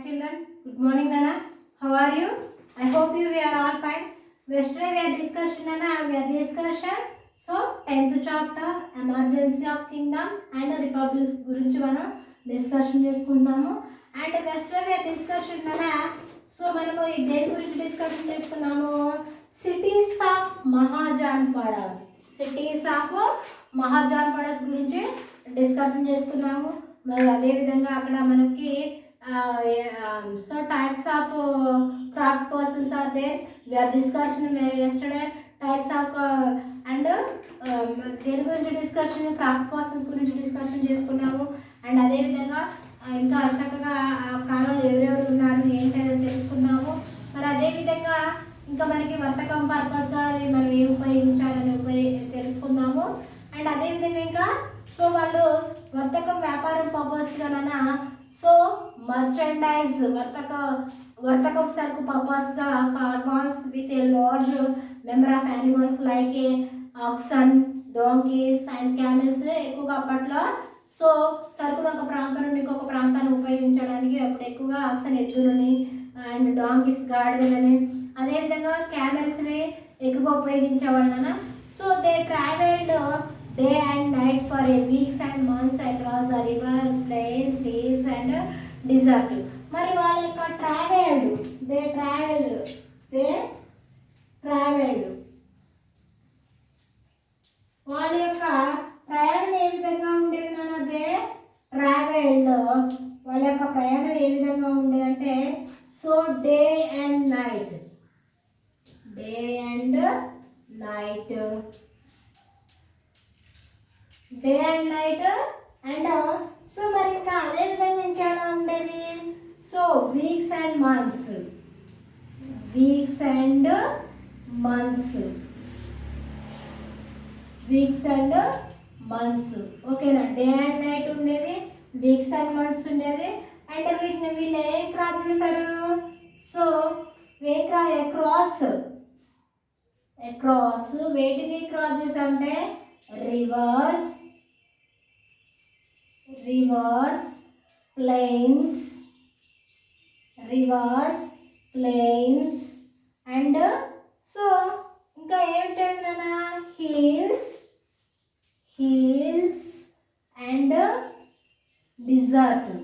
children. Good morning, Nana. How are you? I hope we are all fine. Yesterday we are discussing, Nana. We are discussing. So 10th chapter Emergency of Kingdom and Republics గురించి మనం discussion చేసుకుంటాము. And yesterday we are discussing, Nana. So మనము దేని గురించి discussion చేసుకున్నాము? Cities of Mahajanapadas. Cities of Mahajanapadas గురించి discussion చేసుకున్నాము. మరి అదేవిధంగా అక్కడ మనకి so types of craft persons are there. We are discussion yesterday types of and దేని గురించి డిస్కషన్, క్రాఫ్ట్ పర్సన్స్ గురించి డిస్కషన్ చేసుకున్నాము. అండ్ అదేవిధంగా ఇంకా చక్కగా ఆ కాలంలో ఎవరెవరు ఉన్నారు ఏంటనేది తెలుసుకున్నాము. మరి అదేవిధంగా ఇంకా మనకి వర్తకం పర్పస్గా అది మనం ఏం ఉపయోగించాలని తెలుసుకున్నాము. అండ్ అదేవిధంగా ఇంకా సో వాళ్ళు వర్తకం వ్యాపారం పర్పస్గానైనా సో మర్చండైజ్ వర్తకం సరుకు పర్పస్గా advance with a large member of animals like a oxen, donkeys and camels ఎక్కువగా అప్పట్లో సో సరుకును ఒక ప్రాంతం నుండి ఇంకొక ప్రాంతాన్ని ఉపయోగించడానికి అప్పుడు ఎక్కువగా ఆక్సన్ ఎద్దులని అండ్ డాంకీస్ గాడిదలని అదేవిధంగా క్యామెల్స్ని ఎక్కువగా ఉపయోగించేవాళ్ళన. So they travelled day and night for a weeks and months across the rivers, plains, hills and desert. మరి వాళ్ళ యొక్క ట్రావెల్డ్ వాళ్ళ యొక్క ప్రయాణం ఏ విధంగా ఉండేది నాన్న? ట్రావెల్డ్ వాళ్ళ యొక్క ప్రయాణం ఏ విధంగా ఉండేదంటే so day and night and so మరి ఇంకా అదే విధంగా ఇంకెలా ఉండేది? సో వీక్స్ అండ్ మంత్స్ ఓకేనా. డే అండ్ నైట్ ఉండేది, వీక్స్ అండ్ మంత్స్ ఉండేది. అండ్ వీళ్ళు ఏం క్రాస్ చేశారు? సో అక్రాస్ వేటిని క్రాస్ చేశారంటే రివర్స్, ప్లెయిన్స్ అండ్ సో ఇంకా ఏమిటంటే నాన్న హిల్స్ అండ్ డిజర్ట్స్.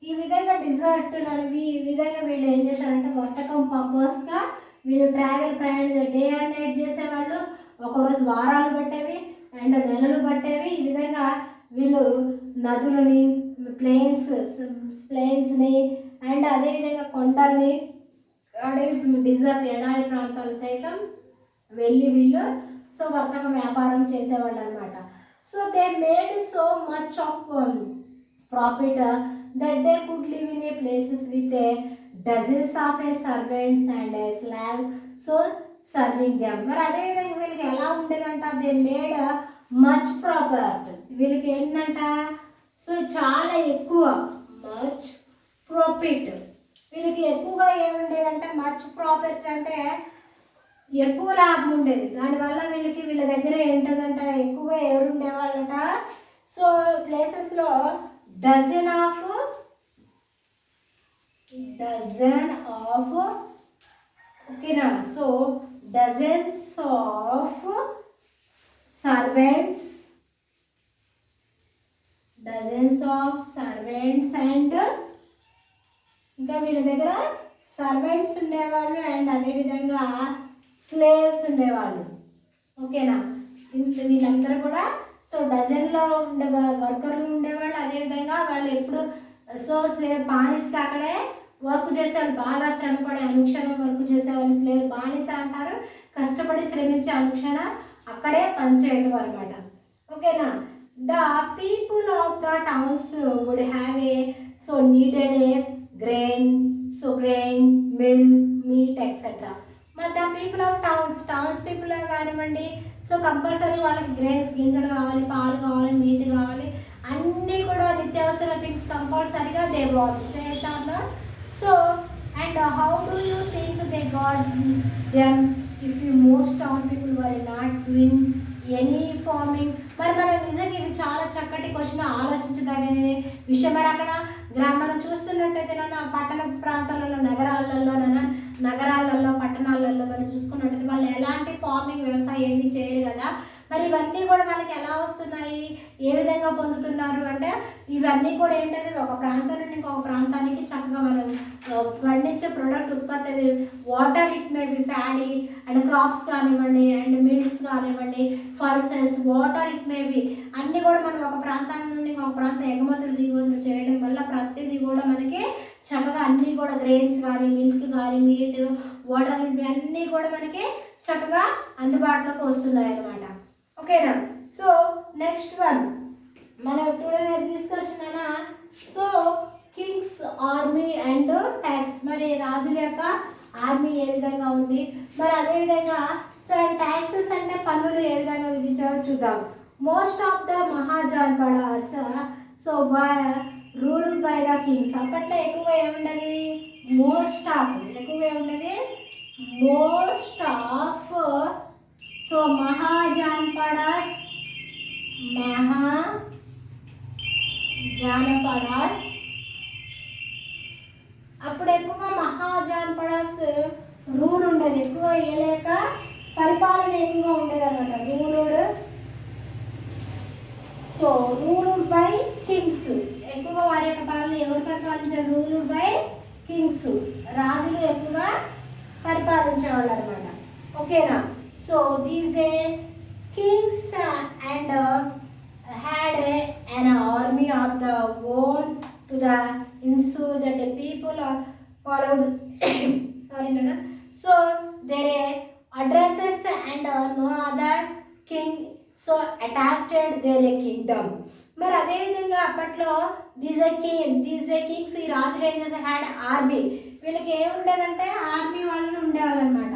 ఈ విధంగా ఈ విధంగా వీళ్ళు ఏం చేశారంటే వర్తకం పర్పస్గా వీళ్ళు ప్రయాణం డే అండ్ నైట్ చేసేవాళ్ళు. ఒకరోజు వారాలు పట్టేవి అండ్ నెలలు పట్టేవి. ఈ విధంగా వీళ్ళు నదులని, ప్లెయిన్స్ని అండ్ అదేవిధంగా కొండల్ని, అడవి డిజర్ట్ ఎడారి ప్రాంతాలు సైతం వెళ్ళి వీళ్ళు సో వర్తక వ్యాపారం చేసేవాళ్ళు అనమాట. So they made so much of profit that they could live in a places with a dozens of a servants and a slave so serving them. మరి అదేవిధంగా వీళ్ళకి ఎలా ఉండేదంట? They made much profit. వీళ్ళకి ఏంటంట? సో చాలా ఎక్కువ much profit. వీళ్ళకి ఎక్కువగా ఏముండేదంటే మచ్ ప్రాఫిట్ అంటే ఎక్కువ లాభం ఉండేది. దానివల్ల వీళ్ళ దగ్గర ఏంటంట ఎక్కువగా ఎవరు ఉండేవాళ్ళట? సో ప్లేసెస్లో డజన్ ఆఫ్ ఓకేనా. So dozens of servants and ఇంకా వీళ్ళ దగ్గర సర్వెంట్స్ ఉండేవాళ్ళు అండ్ అదేవిధంగా స్లేవ్స్ ఉండేవాళ్ళు. ఓకేనా. వీళ్ళందరూ కూడా సో డజన్లో ఉండే వర్కర్లు ఉండేవాళ్ళు. అదేవిధంగా వాళ్ళు ఎప్పుడు సో బానిసకి అక్కడే వర్క్ చేసేవాళ్ళు, బాగా శ్రమపడి అనుక్షణం వర్క్ చేసేవాళ్ళు స్లేవ్ బానిస అంటారు. కష్టపడి శ్రమించే అనుక్షణ అక్కడే పనిచేయటం అనమాట. ఓకేనా. The people of the towns would have a so needed a grain, milk, meat etcetera. మరి the people of towns people కానివ్వండి సో కంపల్సరీ వాళ్ళకి గ్రెయిన్స్ గింజలు కావాలి, పాలు కావాలి, మీట్ కావాలి, అన్నీ కూడా నిత్యావసర థింగ్స్ కంపల్సరీగా దే వాంట్ చేస్తారు. So and how do you think they got them if you most town people were not doing any farming మరి మనం నిజంగా ఇది చాలా చక్కటి క్వశ్చన్, ఆలోచించదగిన విషయం. మరి అక్కడ మనం చూస్తున్నట్టయితే పట్టణ ప్రాంతాలలో నగరాలలో పట్టణాలలో మనం చూసుకున్నట్టయితే వాళ్ళు ఎలాంటి ఫార్మింగ్ వ్యవసాయం ఏమీ చేయరు కదా. మరి ఇవన్నీ కూడా వాళ్ళకి ఎలా వస్తున్నాయి, ఏ విధంగా పొందుతున్నారు అంటే ఇవన్నీ కూడా ఏంటంటే ఒక ప్రాంతం నుండి ఇంకొక ప్రాంతానికి చక్కగా మనం పండించే ప్రొడక్ట్ ఉత్పత్తి, water it may be paddy and crops కానివ్వండి, అండ్ మిల్క్స్ కానివ్వండి, pulses, water it may be అన్నీ కూడా మనం ఒక ప్రాంతం నుండి ఇంకొక ప్రాంతం ఎగుమతులు దిగుమతులు చేయడం వల్ల ప్రతిదీ కూడా మనకి చక్కగా అన్నీ కూడా గ్రెయిన్స్ కానీ, మిల్క్ కానీ, మీట్, వాటర్ అన్నీ కూడా మనకి చక్కగా అందుబాటులోకి వస్తున్నాయి అన్నమాట. ఓకేనా. సో నెక్స్ట్ వన్ మనం టుడే డిస్కషన్ అన్న. So Kings army and tax, మరి రాజుల యొక్క ఆర్మీ ఏ విధంగా ఉంది, మరి అదేవిధంగా సో అండ్ ట్యాక్సెస్ అంటే పన్నులు ఏ విధంగా విధించాలో చూద్దాం. Most of the Mahajanapadas so ruled by the kings. అప్పట్లో ఎక్కువగా ఏముండదు, మోస్ట్ ఆఫ్ ఎక్కువగా ఏముండదు, మోస్ట్ ఆఫ్ సో మహాజాన్పడాస్ అప్పుడు ఎక్కువగా మహాజాన్పడాస్ రూల్ ఉండేది, ఎక్కువ ఏలేక పరిపాలన ఎక్కువగా ఉండేది అనమాట. రూల్డ్ బై కింగ్స్, ఎక్కువగా వారి యొక్క పాలన ఎవరు పరిపాలించారు, రూల్డ్ బై కింగ్స్, రాజులు ఎక్కువగా పరిపాలించేవాళ్ళు అనమాట. ఓకేనా. So these A Kings and had an army of their own to the ensure that the people are followed sorry nana. So their addresses and no other king so attacked their kingdom. మరి అదే విధంగా అప్పట్లో these Kings ఈ రాజులు ఏం చేస్తారు, had army, వీళ్ళకి ఏముండేదంటే army వాళ్ళు ఉండేవాళ్ళు అనమాట.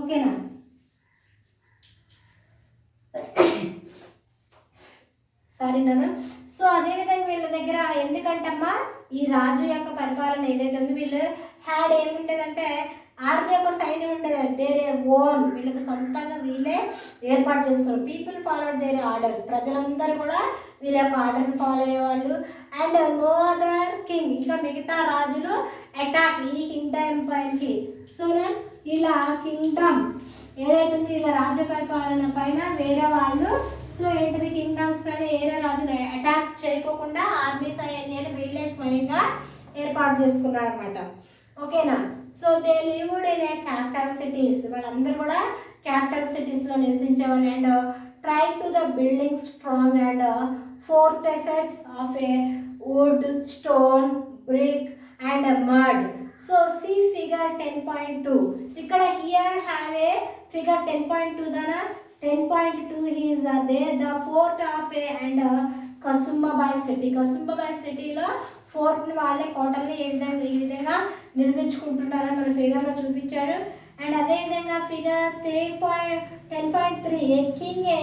ఓకేనా. సరేనా. సో అదేవిధంగా వీళ్ళ దగ్గర ఎందుకంటమ్మా ఈ రాజు యొక్క పరిపాలన ఏదైతే ఉందో వీళ్ళు హ్యాడ్ ఏముండేదంటే ఆర్మీ యొక్క సైన్యం ఉండేదండి, దేరే ఓన్, వీళ్ళకి సొంతంగా వీళ్ళే ఏర్పాటు చేసుకున్నారు. పీపుల్ ఫాలోడ్ దేర్ ఆర్డర్స్, ప్రజలందరూ కూడా వీళ్ళ యొక్క ఆర్డర్ని ఫాలో అయ్యేవాళ్ళు. అండ్ నో అదర్ కింగ్, ఇంకా మిగతా రాజులు అటాక్ ఈ కింగ్డమ్ పైనకి. సో ఇలా కింగ్డమ్ ఏదైతే ఉందో వీళ్ళ రాజ్య పరిపాలన పైన వేరే వాళ్ళు సో ఏంటిది కింగ్డమ్స్ పైన ఏరే రాజులు అటాక్ చేయకోకుండా ఆర్మీ సైన్యాన్ని వీళ్ళే స్వయంగా ఏర్పాటు చేసుకున్నారు అనమాట. ఓకేనా. So they lived in a capital cities, వాళ్ళందరూ కూడా క్యాపిటల్ సిటీస్లో నివసించేవాళ్ళు. And try to the building strong and fortresses of a wood, stone, brick and mud. So see figure 10.2. ఇక్కడ హియర్ హ్యావ్ ఏ ఫిగర్ 10.2 దనా 10.2 is there the fort of a and కసుంబాబాయ్ city. కసుంబాబాయ్ సిటీలో ఫోర్ట్ని వాళ్ళే కోటల్ని ఈ విధంగా నిర్మించుకుంటున్నారని మన ఫిగర్లో చూపించాడు. అండ్ అదేవిధంగా figure 10.3 a king a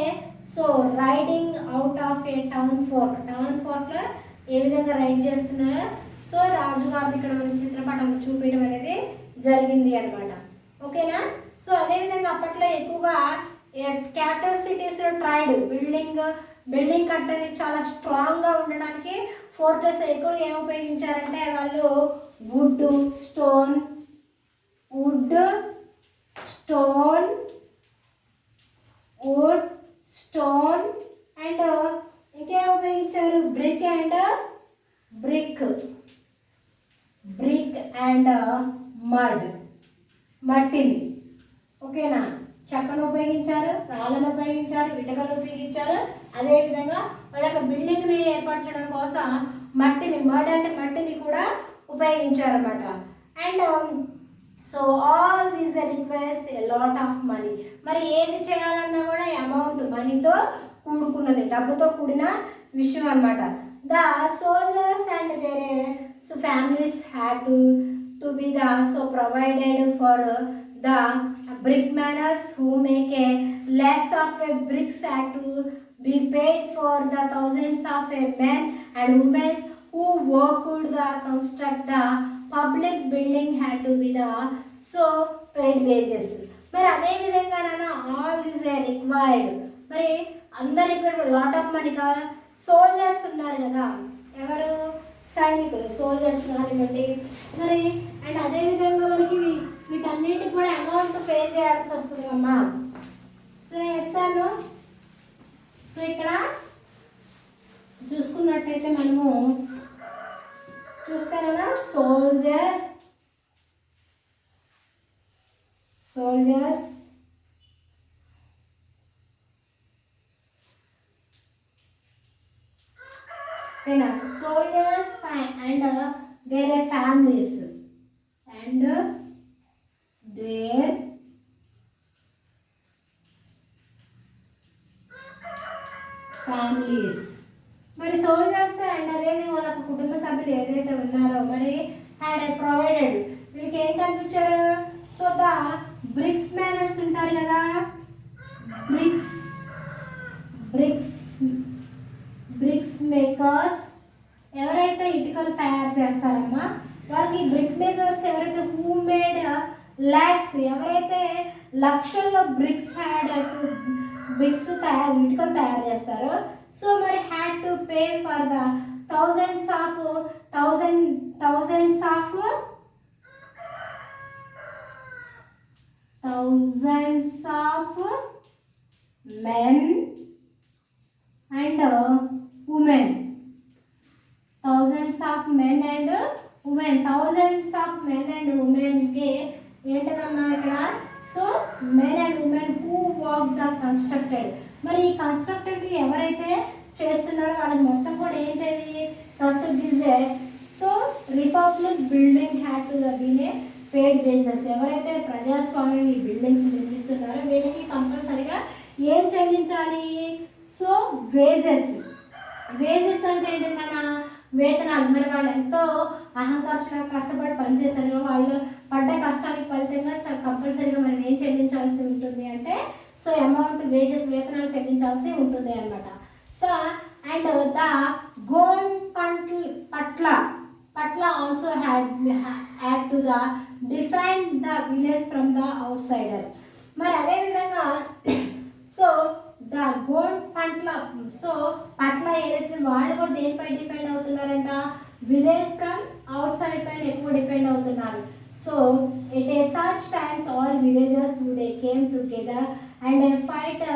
so riding out of a town ఫోర్ట్లో ఏ విధంగా రైడ్ చేస్తున్నారో సో రాజుగారిది ఇక్కడ మన చిత్రపటం చూపించడం అనేది జరిగింది అనమాట. ఓకేనా. సో అదేవిధంగా అప్పట్లో ఎక్కువగా క్యాపిటల్ సిటీస్లో ట్రైడ్ బిల్డింగ్ కట్టడానికి చాలా స్ట్రాంగ్గా ఉండడానికి ఫోర్ట్రెస్ ఎక్కువ ఏం ఉపయోగించారంటే వాళ్ళు వుడ్ స్టోన్ అండ్ ఇంకేం ఉపయోగించారు, బ్రిక్ అండ్ మట్టిని. ఓకేనా. చెక్కను ఉపయోగించారు, రాళ్ళను ఉపయోగించారు, ఇటుకలు ఉపయోగించారు. అదేవిధంగా వాళ్ళకి బిల్డింగ్ని ఏర్పరచడం కోసం మట్టిని కూడా ఉపయోగించారు అన్నమాట. And so all these requires a lot of money. మరి ఏది చేయాలన్నా కూడా అమౌంట్, మనీతో కూడుకున్నది, డబ్బుతో కూడిన విషయం అన్నమాట. The soldiers and their so families had to be the so provided for the brickmakers who make a lakhs of bricks had to be paid for the thousands of men and women who worked the construct the public building had to be the so paid wages. మరి అదే విధంగా all this required, మరి అందరి ఇప్పుడు lot of money soldiers ఉన్నారు కదా, ఎవరు సైనికులు సోల్జర్స్ కానివ్వండి. మరి అండ్ అదేవిధంగా మనకి వీటన్నిటికి కూడా అమౌంట్ పే చేయాల్సి వస్తుంది అమ్మా. సో ఎస్ఆను సో ఇక్కడ చూసుకున్నట్టయితే మనము చూస్తే కదా soldiers soldiers and their families and their families. మరి సోల్జర్స్ అండ్ అదేవిధంగా వాళ్ళ కుటుంబ సభ్యులు ఏదైతే ఉన్నారో మరి హ్యాడ్ ప్రొవైడెడ్ వీరికి ఏం కల్పించారు. సో ద బ్రిక్స్ మ్యానర్స్ ఉంటారు కదా, బ్రిక్స్ మేకర్స్ ఎవరైతే ఇటుకలు తయారు చేస్తారమ్మా వారికి బ్రిక్ మేకర్స్ ఎవరైతే హూ మేడ్ ల్యాక్స్ ఎవరైతే లక్షల్లో బ్రిక్స్ ఇటుకలు తయారు చేస్తారో సో మరి had to pay for the thousands of men and women. Thousands of men and women కి ఏంటదమ్మా ఇక్కడ. So men and women who work the constructed. మరి ఈ కన్స్ట్రక్టెడ్ ఎవరైతే చేస్తున్నారో వాళ్ళకి మొత్తం కూడా ఏంటది కన్స్ట్రక్ట్ ఇస్తే so republic building had to been a paid wages. ఎవరైతే ప్రజాస్వామ్యం ఈ బిల్డింగ్స్ నిర్మిస్తున్నారో వీళ్ళకి కంపల్సరిగా ఏం చెల్లించాలి. సో వేజెస్ అంటే ఏంటన్నా వేతనాలు. మరి వాళ్ళు ఎంతో కష్టపడి పనిచేశారు, వాళ్ళు పడ్డ కష్టానికి ఫలితంగా కంపల్సరీగా మనం ఏం చెల్లించాల్సి ఉంటుంది అంటే సో అమౌంట్ వేతనాలు చెల్లించాల్సి ఉంటుంది అనమాట. సో అండ్ ద గోల్డ్ పట్ల also had to the define the village from the out cider. మరి అదేవిధంగా సో ద గోల్డ్ పట్ల ఏదైతే వాళ్ళు కూడా దేనిపై డిపెండ్ అవుతున్నారంట, విలేజ్ ఫ్రమ్ అవుట్ సైడ్ పైన ఎక్కువ డిపెండ్ అవుతున్నారు. So at a such times all villages would came together and fight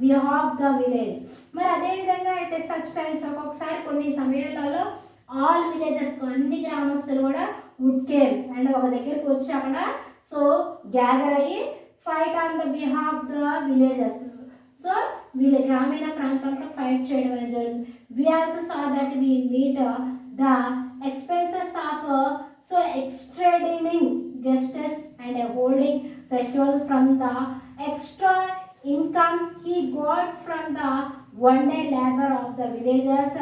behalf the village. మరి అదేవిధంగా ఎట్ ఏ సచ్ టైమ్స్ ఒక్కొక్కసారి కొన్ని సమయాలలో ఆల్ విలేజెస్ అన్ని గ్రామస్తులు కూడా వుడ్ కేమ్ అండ్ ఒక దగ్గరికి వచ్చి అక్కడ సో గ్యాదర్ అయ్యి fight on the behalf the villages. So వీళ్ళ గ్రామీణ ప్రాంతాలతో ఫైట్ చేయడం అనేది జరిగింది. We also saw that we meet the expenses of so entertaining guests and holding festivals from the extra income he got from the one day labour of the villages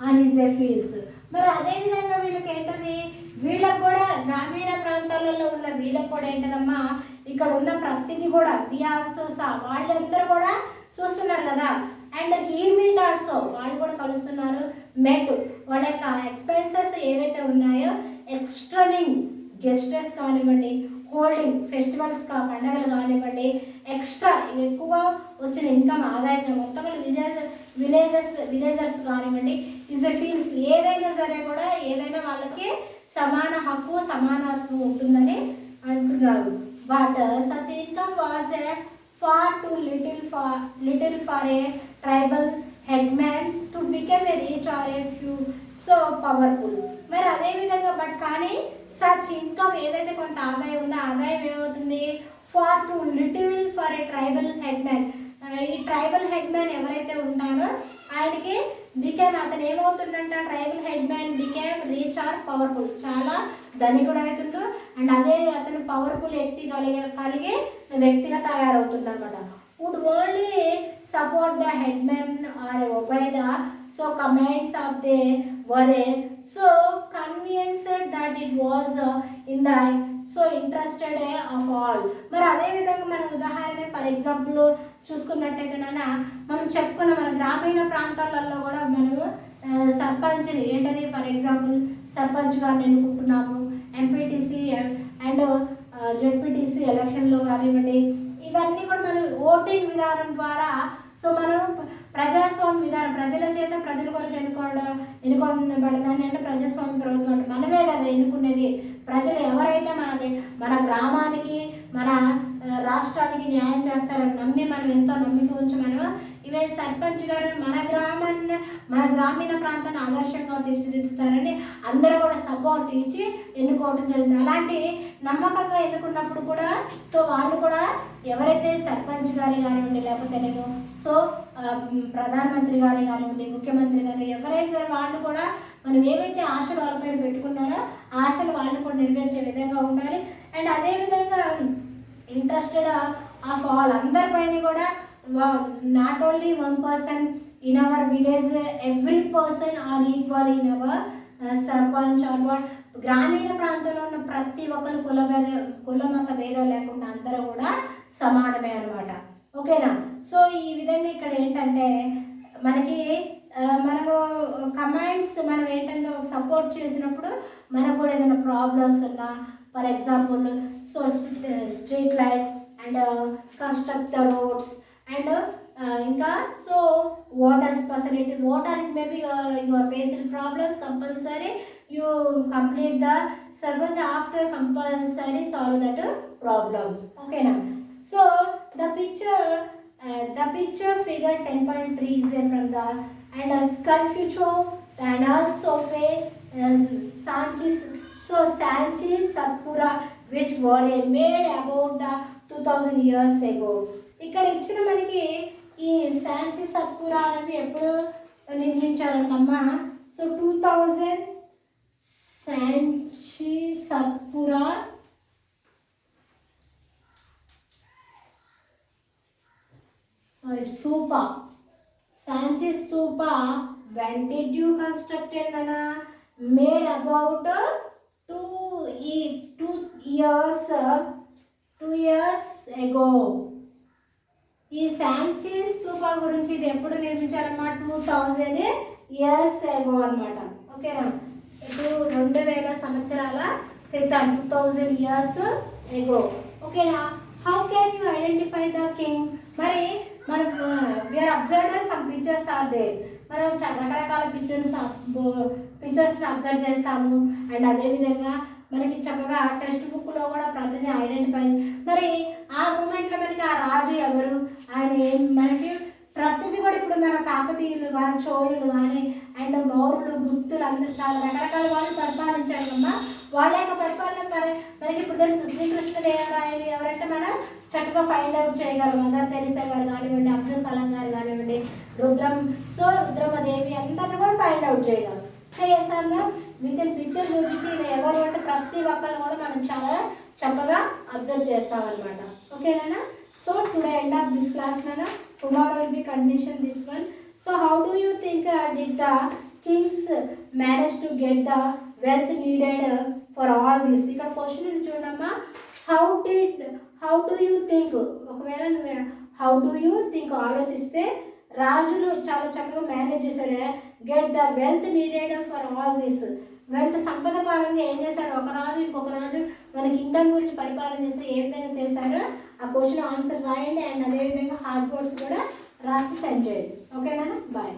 on his fields. మరి అదేవిధంగా వీళ్ళకి ఏంటది, వీళ్ళకి కూడా గ్రామీణ ప్రాంతాలలో ఉన్న వీళ్ళకి కూడా ఏంటదమ్మా ఇక్కడ ఉన్న ప్రతిదీ కూడా వి ఆల్సో సా వాళ్ళందరూ కూడా చూస్తున్నారు కదా. అండ్ హీ మీట్ ఆల్సో వాళ్ళు కూడా కలుస్తున్నారు. మెట్ వాళ్ళ యొక్క ఎక్స్పెన్సెస్ ఏవైతే ఉన్నాయో ఎక్స్ట్రానింగ్ గెస్టెస్ కానివ్వండి, హోల్డింగ్ ఫెస్టివల్స్ పండుగలు కానివ్వండి, ఎక్స్ట్రా ఎక్కువగా వచ్చిన ఇన్కమ్ ఆదాయం మొత్తం విలేజర్స్ కానివ్వండి ఇస్ ఎ ఫీల్స్ ఏదైనా సరే కూడా ఏదైనా వాళ్ళకి సమాన హక్కు సమానత్వం ఉంటుందని అంటున్నారు. But such income was a far too little for a tribal headman to become a rich or a few so powerful. మరి అదేవిధంగా బట్ కానీ సచ్ ఇన్కమ్ ఏదైతే కొంత ఆదాయం ఉందో ఆదాయం ఏమవుతుంది far to little for a tribal headman. ఈ ట్రైబల్ హెడ్మ్యాన్ ఎవరైతే ఉంటారో ఆయనకి అతను ఏమవుతుందంట tribal headman became rich or powerful, చాలా ధనికుడు అవుతుందో అండ్ అదే అతను పవర్ఫుల్ కలిగే వ్యక్తిగా తయారవుతుంది అనమాట. Would only support the headman or obey the so commands of they were so convinced that it was in the so interested of all. మరి అదేవిధంగా మనం ఉదాహరణ ఫర్ ఎగ్జాంపుల్ చూసుకున్నట్టయితే మనం చెప్పుకున్న మన గ్రామీణ ప్రాంతాలలో కూడా మనము సర్పంచ్ని ఏంటది ఫర్ ఎగ్జాంపుల్ సర్పంచ్ గారిని ఎన్నుకుంటున్నాము, ఎంపీటీసీ అండ్ జెడ్పీటీసీ ఎలక్షన్లో కానివ్వండి, ఇవన్నీ కూడా మనం ఓటింగ్ విధానం ద్వారా సో మనం ప్రజాస్వామ్య విధానం, ప్రజల చేత ప్రజల కొరకు ఎన్నుకోబడదాన్ని అంటే ప్రజాస్వామ్య ప్రభుత్వం అంటే మనమే కదా ఎన్నుకునేది. ప్రజలు ఎవరైతే మన గ్రామానికి మన రాష్ట్రానికి న్యాయం చేస్తారని నమ్మి మనం ఎంతో నమ్మిక ఉంచి మనం ఇవే సర్పంచ్ గారు మన గ్రామీణ ప్రాంతాన్ని ఆదర్శంగా తీర్చిదిద్దుతారని అందరూ కూడా సపోర్ట్ ఇచ్చి ఎన్నుకోవడం జరిగింది. అలాంటి నమ్మకంగా ఎన్నుకున్నప్పుడు కూడా సో వాళ్ళు కూడా ఎవరైతే సర్పంచ్ గారి కానివ్వండి, లేకపోతేనేమో సో ప్రధానమంత్రి గారి కానివ్వండి, ముఖ్యమంత్రి గారు ఎవరైతే వాళ్ళు కూడా మనం ఏవైతే ఆశలు వాళ్ళపైన పెట్టుకున్నారో ఆశలు వాళ్ళు కూడా నెరవేర్చే విధంగా ఉండాలి. అండ్ అదేవిధంగా ఇంట్రెస్టెడ్ ఆఫ్ ఆల్ అందరిపైన కూడా not only 1 person in our village, every person are equal in our sarpanch or what. గ్రామీణ ప్రాంతంలో ఉన్న ప్రతి ఒక్కరు కుల మత భేదం లేకుండా అందరూ కూడా సమానమే అనమాట. ఓకేనా. సో ఈ విధంగా ఇక్కడ ఏంటంటే మనకి మనము కమాండ్స్ మనం ఏంటంటే సపోర్ట్ చేసినప్పుడు మనకు కూడా ఏదైనా ప్రాబ్లమ్స్ ఉన్నా, for example so street lights and construct the roads and ఇంకా so water facility, water it maybe your facing problems, compulsory you complete the service after compulsory solve that problem. Okay now, so the picture figure 10.3 is from the and a sculpture and also Sanchi Satpura which were made about the 2000 years ago. ఇక్కడ ఇచ్చిన మనకి ఈ శాంచి సత్పురా అనేది ఎప్పుడు నిర్మించారంటమ్మా. So 2000 Sanchi సత్పురా stupa. Sanchi stupa when did you constructed nana? Made about 2 years ago. ఈ శాంచి స్తూపా గురించి ఇది ఎప్పుడు నిర్మించారన్నమాట? 2000 years ago అనమాట. ఓకేనా. ఇప్పుడు 2000 సంవత్సరాల క్రితం, 2000 years ago. ఓకేనా. How can you identify the king? మరి మనకు we are observe some pictures are there. మనం రకరకాల పిక్చర్స్ని అబ్జర్వ్ చేస్తాము. అండ్ అదేవిధంగా మనకి చక్కగా టెక్స్ట్ బుక్లో కూడా ప్రతిదీ ఐడెంటిఫై, మరి ఆ మూమెంట్లో మనకి ఆ రాజు ఎవరు, ఆయన మనకి ప్రతిదీ కూడా ఇప్పుడు మన కాకతీయులు కానీ, చోళులు కానీ, అండ్ మౌర్యులు, గుప్తులు అందరూ చాలా రకరకాల వాళ్ళు పరిపాలించారు అమ్మా. వాళ్ళ యొక్క పరిపాలన మనకి ఇప్పుడు తెలుసు. శ్రీకృష్ణదేవరాయలు ఎవరంటే మనం చక్కగా ఫైండ్ అవుట్ చేయగలం. మదర్ తెరిసా గారు కానివ్వండి, అబ్దుల్ కలాం గారు కానివ్వండి, రుద్రమదేవి అందరిని కూడా ఫైండ్ అవుట్ చేయగలం. చేస్తాను విత్ ఇన్ పిక్చర్ చూపించి ఇలా ఎవరు అంటే ప్రతి ఒక్కరిని కూడా మనం చాలా చక్కగా అబ్జర్వ్ చేస్తామన్నమాట. ఓకేనా. So today end of this class నానా. Tomorrow will be condition this one. So how do you think did the kings manage to get the wealth needed for all this? ఇక్కడ క్వశ్చన్ ఇది చూడమ్మా. how do you think, ఒకవేళ నువ్వు how do you think ఆలోచిస్తే రాజులు చాలా చక్కగా manage చేశారు. Get the wealth needed for all this. Wealth సంపద పరంగా ఏం చేశారు? ఒక రాజు ఇంకొక రాజు మన కింగ్డమ్ గురించి పరిపాలన చేస్తే ఏ విధంగా చేశారో ఆ క్వశ్చన్ ఆన్సర్ రాయండి. అండ్ అదేవిధంగా హార్డ్ వర్డ్స్ కూడా రాసి సెండ్ చేయండి. ఓకేనా. బాయ్.